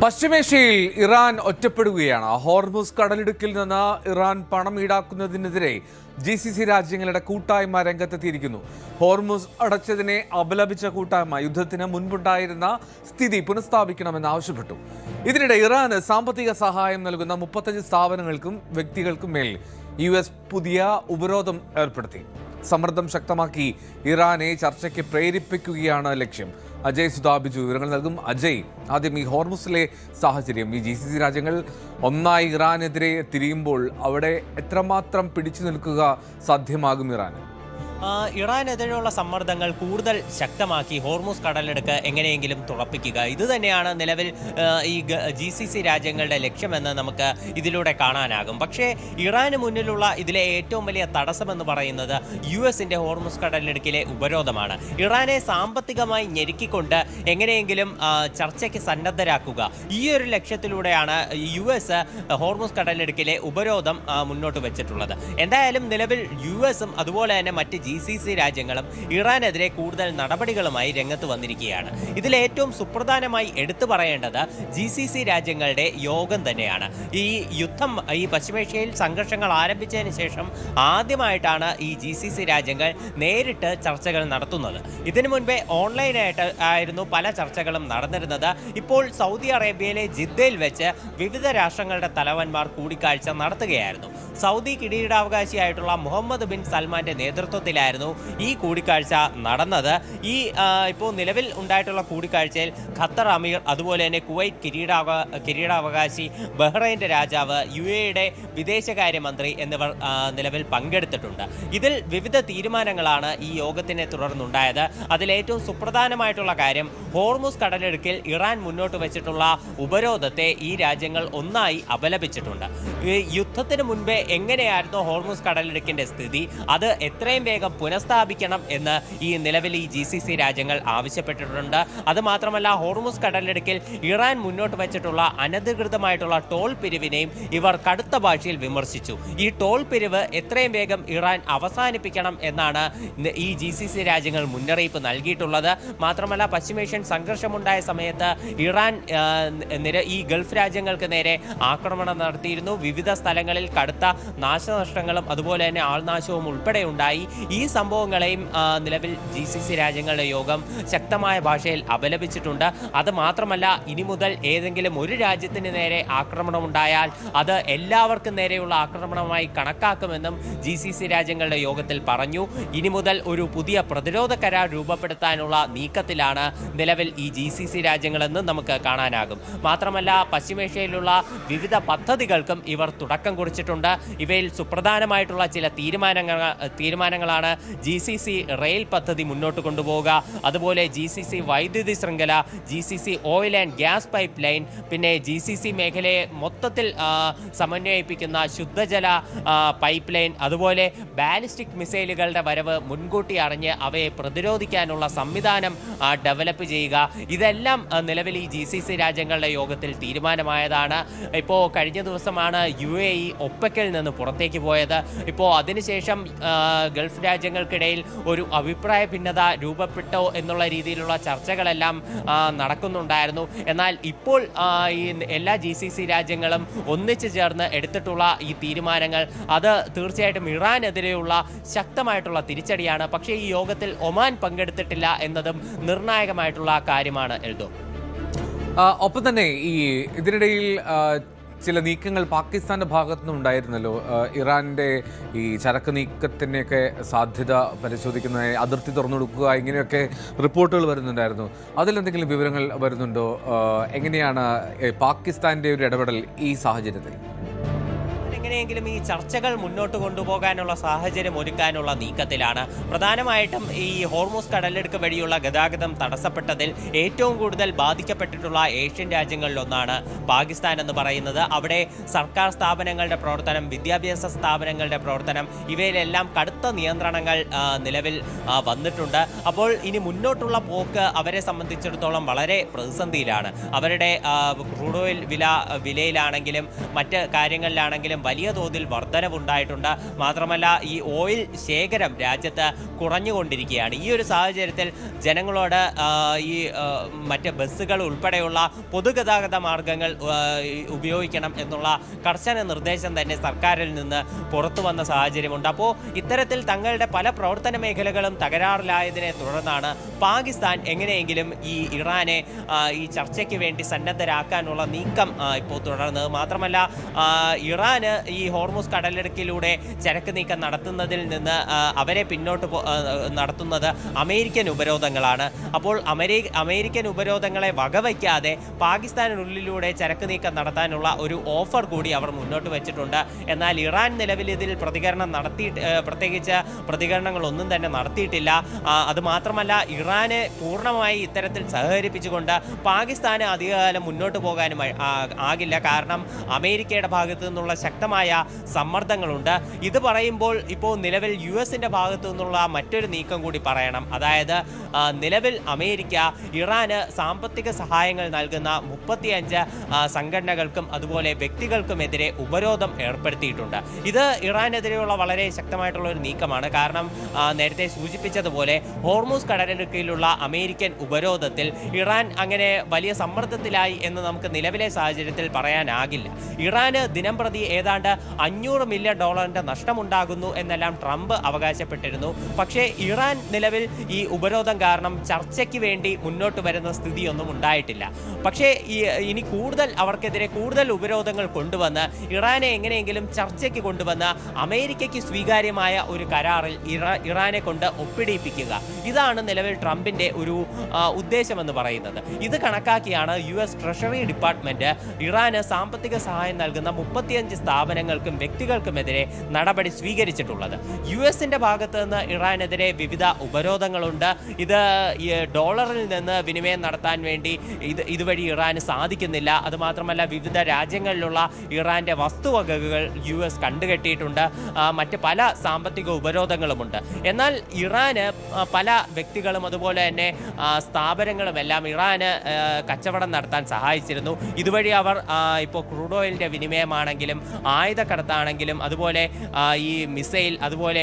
പശ്ചിമേഷ്യയിൽ Iran ഒറ്റപ്പെടുകയാണ്. Hormuz കടലിടുക്കിൽ നിന്ന് ഇറാൻ പണം ഈടാക്കുന്നതിനെതിരെ GCC രാജ്യങ്ങളുടെ കൂട്ടായ്മ രംഗത്തെത്തിയിരിക്കുന്നു. ഹോർമുസ് അടച്ചതിനെ അപലപിച്ച കൂട്ടായ്മ യുദ്ധത്തിന് മുൻപുണ്ടായിരുന്ന സ്ഥിതി പുനഃസ്ഥാപിക്കണമെന്ന് ആവശ്യപ്പെട്ടു. ഇതിനിടെ ഇറാന് സാമ്പത്തിക സഹായം നൽകുന്ന 35 സ്ഥാപനങ്ങൾക്കും വ്യക്തികൾക്കും മേൽ US പുതിയ ഉപരോധം ഏർപ്പെടുത്തി. സമ്മർദ്ദം ശക്തമാക്കി ഇറാനെ ചർച്ചയ്ക്ക് പ്രേരിപ്പിക്കുകയാണ് ലക്ഷ്യം. അജയ് സുധാബിജു വിവരങ്ങൾ നൽകും. അജയ്, ആദ്യം ഈ ഹോർമുസിലെ സാഹചര്യം, ഈ GCC രാജ്യങ്ങൾ ഒന്നായി ഇറാനെതിരെ തിരിയുമ്പോൾ അവിടെ എത്രമാത്രം പിടിച്ചു നിൽക്കുക സാധ്യമാകും ഇറാന്? ഇറാനെതിരെയുള്ള സമ്മർദ്ദങ്ങൾ കൂടുതൽ ശക്തമാക്കി ഹോർമുസ് കടലെടുക്ക് എങ്ങനെയെങ്കിലും തുറപ്പിക്കുക, ഇതുതന്നെയാണ് നിലവിൽ ഈ GCC രാജ്യങ്ങളുടെ ലക്ഷ്യമെന്ന് നമുക്ക് ഇതിലൂടെ കാണാനാകും. പക്ഷേ ഇറാന് മുന്നിലുള്ള ഇതിലെ ഏറ്റവും വലിയ തടസ്സമെന്ന് പറയുന്നത് US-ന്റെ ഹോർമുസ് കടലെടുക്കിലെ ഉപരോധമാണ്. ഇറാനെ സാമ്പത്തികമായി ഞെരുക്കിക്കൊണ്ട് എങ്ങനെയെങ്കിലും ചർച്ചയ്ക്ക് സന്നദ്ധരാക്കുക, ഈ ഒരു ലക്ഷ്യത്തിലൂടെയാണ് US ഹോർമുസ് കടലെടുക്കിലെ ഉപരോധം മുന്നോട്ട് വെച്ചിട്ടുള്ളത്. എന്തായാലും നിലവിൽ US-ഉം അതുപോലെ തന്നെ മറ്റ് GCC രാജ്യങ്ങളും ഇറാനെതിരെ കൂടുതൽ നടപടികളുമായി രംഗത്ത് വന്നിരിക്കുകയാണ്. ഇതിൽ ഏറ്റവും സുപ്രധാനമായി എടുത്തു പറയേണ്ടത് GCC രാജ്യങ്ങളുടെ യോഗം തന്നെയാണ്. ഈ യുദ്ധം, ഈ പശ്ചിമേഷ്യയിൽ സംഘർഷങ്ങൾ ആരംഭിച്ചതിന് ശേഷം ആദ്യമായിട്ടാണ് ഈ GCC രാജ്യങ്ങൾ നേരിട്ട് ചർച്ചകൾ നടത്തുന്നത്. ഇതിനു മുൻപേ ഓൺലൈനായിട്ട് ആയിരുന്നു പല ചർച്ചകളും നടന്നിരുന്നത്. ഇപ്പോൾ സൗദി അറേബ്യയിലെ ജിദ്ദയിൽ വെച്ച് വിവിധ രാഷ്ട്രങ്ങളുടെ തലവന്മാർ കൂടിക്കാഴ്ച നടത്തുകയായിരുന്നു. സൗദി കിരീടാവകാശിയായിട്ടുള്ള മുഹമ്മദ് ബിൻ സൽമാന്റെ നേതൃത്വത്തിലായിരുന്നു ഈ കൂടിക്കാഴ്ച നടന്നത്. ഈ ഇപ്പോൾ നിലവിൽ ഉണ്ടായിട്ടുള്ള കൂടിക്കാഴ്ചയിൽ ഖത്തർ അമീർ, അതുപോലെ തന്നെ കുവൈറ്റ് കിരീടാവകാശി, ബഹ്റൈൻ്റെ രാജാവ്, UAE-യുടെ വിദേശകാര്യമന്ത്രി എന്നിവർ നിലവിൽ പങ്കെടുത്തിട്ടുണ്ട്. ഇതിൽ വിവിധ തീരുമാനങ്ങളാണ് ഈ യോഗത്തിനെ തുടർന്നുണ്ടായത്. അതിലേറ്റവും സുപ്രധാനമായിട്ടുള്ള കാര്യം, ഹോർമുസ് കടലിടുക്കിൽ ഇറാൻ മുന്നോട്ട് വെച്ചിട്ടുള്ള ഉപരോധത്തെ ഈ രാജ്യങ്ങൾ ഒന്നായി അപലപിച്ചിട്ടുണ്ട്. ഈ യുദ്ധത്തിന് മുൻപേ എങ്ങനെയായിരുന്നു ഹോർമുസ് കടലിടുക്കിന്റെ സ്ഥിതി, അത് എത്രയും വേഗം പുനഃസ്ഥാപിക്കണം എന്ന് ഈ നിലവിൽ ഈ GCC രാജ്യങ്ങൾ ആവശ്യപ്പെട്ടിട്ടുണ്ട്. അതുമാത്രമല്ല, ഹോർമുസ് കടലിടുക്കിൽ ഇറാൻ മുന്നോട്ട് വെച്ചിട്ടുള്ള അനധികൃതമായിട്ടുള്ള ടോൾ പിരിവിനെയും ഇവർ കടുത്ത ഭാഷയിൽ വിമർശിച്ചു. ഈ ടോൾ പിരിവ് എത്രയും വേഗം ഇറാൻ അവസാനിപ്പിക്കണം എന്നാണ് ഈ GCC രാജ്യങ്ങൾ മുന്നറിയിപ്പ് നൽകിയിട്ടുള്ളത്. മാത്രമല്ല, പശ്ചിമേഷ്യൻ സംഘർഷമുണ്ടായ സമയത്ത് ഇറാൻ ഈ ഗൾഫ് രാജ്യങ്ങൾക്ക് നേരെ ആക്രമണം നടത്തിയിരുന്നു. വിവിധ സ്ഥലങ്ങളിൽ കടുത്ത നാശനഷ്ടങ്ങളും അതുപോലെ തന്നെ ആൾനാശവും ഉൾപ്പെടെ ഉണ്ടായി. ഈ സംഭവങ്ങളെയും നിലവിൽ GCC രാജ്യങ്ങളുടെ യോഗം ശക്തമായ ഭാഷയിൽ അപലപിച്ചിട്ടുണ്ട്. അത് മാത്രമല്ല, ഇനി മുതൽ ഏതെങ്കിലും ഒരു രാജ്യത്തിന് നേരെ ആക്രമണമുണ്ടായാൽ അത് എല്ലാവർക്കും നേരെയുള്ള ആക്രമണമായി കണക്കാക്കുമെന്നും GCC രാജ്യങ്ങളുടെ യോഗത്തിൽ പറഞ്ഞു. ഇനി മുതൽ ഒരു പുതിയ പ്രതിരോധ കരാർ രൂപപ്പെടുത്താനുള്ള നീക്കത്തിലാണ് നിലവിൽ ഈ GCC രാജ്യങ്ങളെന്ന് നമുക്ക് കാണാനാകും. മാത്രമല്ല, പശ്ചിമേഷ്യയിലുള്ള വിവിധ പദ്ധതികൾക്കും ഇവർ തുടക്കം കുറിച്ചിട്ടുണ്ട്. ഇവയിൽ സുപ്രധാനമായിട്ടുള്ള ചില തീരുമാനങ്ങളാണ് GCC റെയിൽ പദ്ധതി മുന്നോട്ട് കൊണ്ടുപോവുക, അതുപോലെ GCC വൈദ്യുതി ശൃംഖല, GCC oil and gas pipe line, പിന്നെ GCC മേഖലയെ മൊത്തത്തിൽ സമന്വയിപ്പിക്കുന്ന ശുദ്ധജല പൈപ്പ് ലൈൻ, അതുപോലെ ബാലിസ്റ്റിക് മിസൈലുകളുടെ വരവ് മുൻകൂട്ടി അറിഞ്ഞ് അവയെ പ്രതിരോധിക്കാനുള്ള സംവിധാനം ഡെവലപ്പ് ചെയ്യുക. ഇതെല്ലാം നിലവിൽ ഈ GCC രാജ്യങ്ങളുടെ യോഗത്തിൽ തീരുമാനമായതാണ്. ഇപ്പോൾ കഴിഞ്ഞ ദിവസമാണ് UAE ഒപ്പക്കിൽ നിന്ന് പുറത്തേക്ക് പോയത്. ഇപ്പോൾ അതിനുശേഷം ഗൾഫ് രാജ്യങ്ങൾക്കിടയിൽ ഒരു അഭിപ്രായ ഭിന്നത രൂപപ്പെട്ടോ എന്നുള്ള രീതിയിലുള്ള ചർച്ചകളെല്ലാം നടക്കുന്നുണ്ടായിരുന്നു. എന്നാൽ ഇപ്പോൾ ഈ എല്ലാ GCC രാജ്യങ്ങളും ഒന്നിച്ചു ചേർന്ന് എടുത്തിട്ടുള്ള ഈ തീരുമാനങ്ങൾ അത് തീർച്ചയായിട്ടും ഇറാനെതിരെയുള്ള ശക്തമായിട്ടുള്ള തിരിച്ചടിയാണ്. പക്ഷേ ഈ യോഗത്തിൽ ഒമാൻ പങ്കെടുത്തിട്ടില്ല എന്നതും നിർണായകമായിട്ടുള്ള കാര്യമാണ്. എൽദോ, ഒപ്പം തന്നെ ഈ ഇതിനിടയിൽ ചില നീക്കങ്ങൾ പാകിസ്ഥാന്റെ ഭാഗത്തുനിന്നും ഉണ്ടായിരുന്നല്ലോ. ഇറാന്റെ ഈ ചരക്ക് നീക്കത്തിനെയൊക്കെ സാധ്യത പരിശോധിക്കുന്ന, അതിർത്തി തുറന്നു കൊടുക്കുക, ഇങ്ങനെയൊക്കെ റിപ്പോർട്ടുകൾ വരുന്നുണ്ടായിരുന്നു. അതിലെന്തെങ്കിലും വിവരങ്ങൾ വരുന്നുണ്ടോ? എങ്ങനെയാണ് പാകിസ്ഥാന്റെ ഒരു ഇടപെടൽ ഈ സാഹചര്യത്തിൽ? എങ്ങനെയെങ്കിലും ഈ ചർച്ചകൾ മുന്നോട്ട് കൊണ്ടുപോകാനുള്ള സാഹചര്യം ഒരുക്കാനുള്ള നീക്കത്തിലാണ്. പ്രധാനമായിട്ടും ഈ ഹോർമുസ് കടലെടുക്ക് വഴിയുള്ള ഗതാഗതം തടസ്സപ്പെട്ടതിൽ ഏറ്റവും കൂടുതൽ ബാധിക്കപ്പെട്ടിട്ടുള്ള ഏഷ്യൻ രാജ്യങ്ങളിലൊന്നാണ് പാകിസ്ഥാൻ എന്ന് പറയുന്നത്. അവിടെ സർക്കാർ സ്ഥാപനങ്ങളുടെ പ്രവർത്തനം, വിദ്യാഭ്യാസ സ്ഥാപനങ്ങളുടെ പ്രവർത്തനം, ഇവയിലെല്ലാം കടുത്ത നിയന്ത്രണങ്ങൾ നിലവിൽ വന്നിട്ടുണ്ട്. അപ്പോൾ ഇനി മുന്നോട്ടുള്ള പോക്ക് അവരെ സംബന്ധിച്ചിടത്തോളം വളരെ പ്രതിസന്ധിയിലാണ്. അവരുടെ ക്രൂഡ് ഓയിൽ വിലയിലാണെങ്കിലും മറ്റ് കാര്യങ്ങളിലാണെങ്കിലും വലിയ തോതിൽ വർധനവുണ്ടായിട്ടുണ്ട്. മാത്രമല്ല ഈ ഓയിൽ ശേഖരം രാജ്യത്ത് കുറഞ്ഞുകൊണ്ടിരിക്കുകയാണ്. ഈ ഒരു സാഹചര്യത്തിൽ ജനങ്ങളോട് ഈ മറ്റ് ബസ്സുകൾ ഉൾപ്പെടെയുള്ള പൊതുഗതാഗത മാർഗങ്ങൾ ഉപയോഗിക്കണം എന്നുള്ള കർശന നിർദ്ദേശം തന്നെ സർക്കാരിൽ നിന്ന് പുറത്തു വന്ന സാഹചര്യമുണ്ട്. അപ്പോൾ ഇത്തരത്തിൽ തങ്ങളുടെ പല പ്രവർത്തന മേഖലകളും തകരാറിലായതിനെ തുടർന്നാണ് പാകിസ്ഥാൻ എങ്ങനെയെങ്കിലും ഈ ഇറാനെ ഈ ചർച്ചയ്ക്ക് വേണ്ടി സന്നദ്ധരാക്കാനുള്ള നീക്കം ഇപ്പോൾ തുടർന്നത്. മാത്രമല്ല ഇറാന് ഈ ഹോർമുസ് കടലിടുക്കിലൂടെ ചരക്ക് നീക്കം നടത്തുന്നതിൽ നിന്ന് അവരെ പിന്നോട്ട് നടത്തുന്നത് അമേരിക്കൻ ഉപരോധങ്ങളാണ്. അപ്പോൾ അമേരിക്കൻ ഉപരോധങ്ങളെ വകവയ്ക്കാതെ പാകിസ്ഥാനുള്ളിലൂടെ ചരക്ക് നീക്കം നടത്താനുള്ള ഒരു ഓഫർ കൂടി അവർ മുന്നോട്ട് വെച്ചിട്ടുണ്ട്. എന്നാൽ ഇറാൻ നിലവിൽ ഇതിൽ പ്രത്യേകിച്ച് പ്രതികരണങ്ങളൊന്നും തന്നെ നടത്തിയിട്ടില്ല. അതുമാത്രമല്ല ഇറാനെ പൂർണ്ണമായി ഇത്തരത്തിൽ സഹകരിപ്പിച്ചുകൊണ്ട് പാകിസ്ഥാന് അധികകാലം മുന്നോട്ട് പോകാനും ആകില്ല. കാരണം അമേരിക്കയുടെ ഭാഗത്തു നിന്നുള്ള ശക്തമായ സമ്മർദ്ദങ്ങളുണ്ട്. ഇത് പറയുമ്പോൾ ഇപ്പോൾ നിലവിൽ US-ന്റെ ഭാഗത്തു നിന്നുള്ള മറ്റൊരു നീക്കം കൂടി പറയണം. അതായത് നിലവിൽ അമേരിക്ക ഇറാന് സാമ്പത്തിക സഹായങ്ങൾ നൽകുന്ന 35 സംഘടനകൾക്കും അതുപോലെ വ്യക്തികൾക്കുമെതിരെ ഉപരോധം ഏർപ്പെടുത്തിയിട്ടുണ്ട്. ഇത് ഇറാനെതിരെയുള്ള വളരെ ശക്തമായിട്ടുള്ള ഒരു നീക്കമാണ്. കാരണം നേരത്തെ സൂചിപ്പിച്ചതുപോലെ ഹോർമുസ് കടലിടുക്കിലുള്ള അമേരിക്കൻ ഉപരോധത്തിൽ ഇറാൻ അങ്ങനെ വലിയ സമ്മർദ്ദത്തിലായി എന്ന് നമുക്ക് നിലവിലെ സാഹചര്യത്തിൽ പറയാനാകില്ല. ഇറാന് ദിനംപ്രതി ഏതാണ്ട് $500 മില്യൺ നഷ്ടമുണ്ടാകുന്നു എന്നെല്ലാം ട്രംപ് അവകാശപ്പെട്ടിരുന്നു. പക്ഷേ ഇറാൻ നിലവിൽ ഈ ഉപരോധം കാരണം ചർച്ചയ്ക്ക് വേണ്ടി മുന്നോട്ട് വരുന്ന സ്ഥിതിയൊന്നും ഉണ്ടായിട്ടില്ല. പക്ഷേ ഇനി അവർക്കെതിരെ കൂടുതൽ ഉപരോധങ്ങൾ കൊണ്ടുവന്ന് ഇറാനെ എങ്ങനെയെങ്കിലും ചർച്ചയ്ക്ക് കൊണ്ടുവന്ന് അമേരിക്കയ്ക്ക് സ്വീകാര്യമായ ഒരു കരാറിൽ ഇറാനെ കൊണ്ട് ഒപ്പിടിപ്പിക്കുക. ഇതാണ് നിലവിൽ ട്രംപിന്റെ ഒരു ഉദ്ദേശമെന്ന് പറയുന്നത്. ഇത് കണക്കാക്കിയാണ് US ട്രഷറി ഡിപ്പാർട്ട്മെന്റ് ഇറാന് സാമ്പത്തിക സഹായം നൽകുന്ന 35 സ്ഥാപനങ്ങൾക്കും വ്യക്തികൾക്കുമെതിരെ നടപടി സ്വീകരിച്ചിട്ടുള്ളത്. US-ന്റെ ഭാഗത്ത് നിന്ന് ഇറാനെതിരെ വിവിധ ഉപരോധങ്ങളുണ്ട്. ഇത് ഡോളറിൽ നിന്ന് വിനിമയം നടത്താൻ വേണ്ടി ഇതുവഴി ഇറാന് സാധിക്കുന്നില്ല. അതുമാത്രമല്ല വിവിധ രാജ്യങ്ങളിലുള്ള ഇറാന്റെ വസ്തുവകകൾ US കണ്ടുകെട്ടിയിട്ടുണ്ട്. മറ്റ് പല സാമ്പത്തിക ഉപരോധങ്ങളുമുണ്ട്. എന്നാൽ ഇറാന് പല വ്യക്തികളും അതുപോലെ തന്നെ സ്ഥാപനങ്ങളുമെല്ലാം ഇറാന് കച്ചവടം നടത്താൻ സഹായിച്ചിരുന്നു. ഇതുവഴി അവർ ഇപ്പോൾ ക്രൂഡ് ഓയിലിൻ്റെ വിനിമയമാണെങ്കിലും ആയുധക്കടത്താണെങ്കിലും അതുപോലെ ഈ മിസൈൽ അതുപോലെ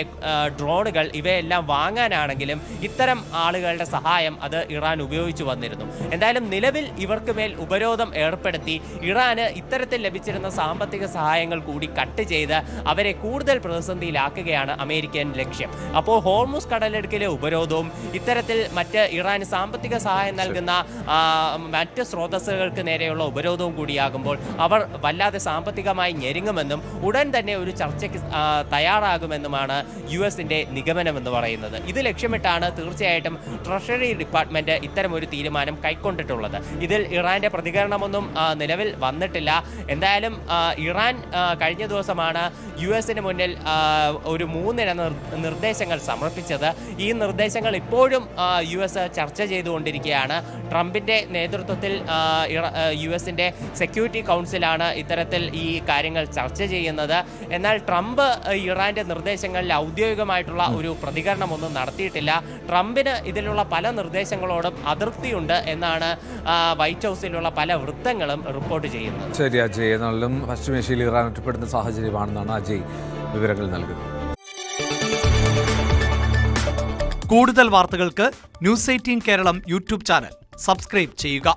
ഡ്രോണുകൾ ഇവയെല്ലാം വാങ്ങാനാണെങ്കിലും ഇത്തരം ആളുകളുടെ സഹായം അത് ഇറാൻ ഉപയോഗിച്ചു വന്നിരുന്നു. എന്തായാലും നിലവിൽ ഇവർക്ക് മേൽ ഉപരോധം ഏർപ്പെടുത്തി ഇറാന് ഇത്തരത്തിൽ ലഭിച്ചിരുന്ന സാമ്പത്തിക സഹായങ്ങൾ കൂടി കട്ട് ചെയ്ത് അവരെ കൂടുതൽ പ്രതിസന്ധിയിലാക്കുകയാണ് അമേരിക്കൻ ലക്ഷ്യം. അപ്പോൾ ഹോർമുസ് കടലിടുക്കിലെ ഉപരോധവും ഇത്തരത്തിൽ മറ്റ് ഇറാന് സാമ്പത്തിക സഹായം നൽകുന്ന മറ്റ് സ്രോതസ്സുകൾക്ക് നേരെയുള്ള ഉപരോധവും കൂടിയാകുമ്പോൾ അവർ വല്ലാതെ സാമ്പത്തികമായി ഞെരുങ്ങുമെന്നും ഉടൻ തന്നെ ഒരു ചർച്ചയ്ക്ക് തയ്യാറാകുമെന്നുമാണ് US-ന്റെ നിഗമനമെന്ന് പറയുന്നത്. ഇത് ലക്ഷ്യമിട്ടാണ് തീർച്ചയായിട്ടും ട്രഷറി ഡിപ്പാർട്ട്മെന്റ് ഇത്തരമൊരു തീരുമാനം കൈക്കൊണ്ടിട്ടുള്ളത്. ഇതിൽ ഇറാന്റെ പ്രതികരണമൊന്നും നിലവിൽ വന്നിട്ടില്ല. എന്തായാലും ഇറാൻ കഴിഞ്ഞ ദിവസമാണ് US-ന് മുന്നിൽ ഒരു 3 നിർദ്ദേശങ്ങൾ സമർപ്പിച്ചത്. ഈ നിർദ്ദേശങ്ങൾ ഇപ്പോഴും US ചർച്ച ചെയ്തുകൊണ്ടിരിക്കുകയാണ്. ട്രംപിന്റെ നേതൃത്വത്തിൽ US-ന്റെ സെക്യൂരിറ്റി കൗൺസിലാണ് ഇത്തരത്തിൽ ഈ കാര്യങ്ങൾ ചർച്ച ചെയ്യുന്നത്. എന്നാൽ ട്രംപ് ഇറാന്റെ നിർദ്ദേശങ്ങളിൽ ഔദ്യോഗികമായിട്ടുള്ള ഒരു പ്രതികരണമൊന്നും നടത്തിയിട്ടില്ല. ട്രംപിന് ഇതിലുള്ള പല നിർദ്ദേശങ്ങളോടും അതൃപ്തിയുണ്ട് എന്നാണ് വൈറ്റ് ഹൗസിലുള്ള പല വൃത്തങ്ങളും റിപ്പോർട്ട് ചെയ്യുന്നത്. ശരി അജയ്, എന്നാലും പശ്ചിമേഷ്യയിൽ ഇറാൻ ഒറ്റപ്പെടുന്ന സാഹചര്യമാണെന്നാണ് അജയ് വിവരങ്ങൾ നൽകുന്നത്. കൂടുതൽ വാർത്തകൾക്ക് News 18 Keralam YouTube channel subscribe ചെയ്യുക.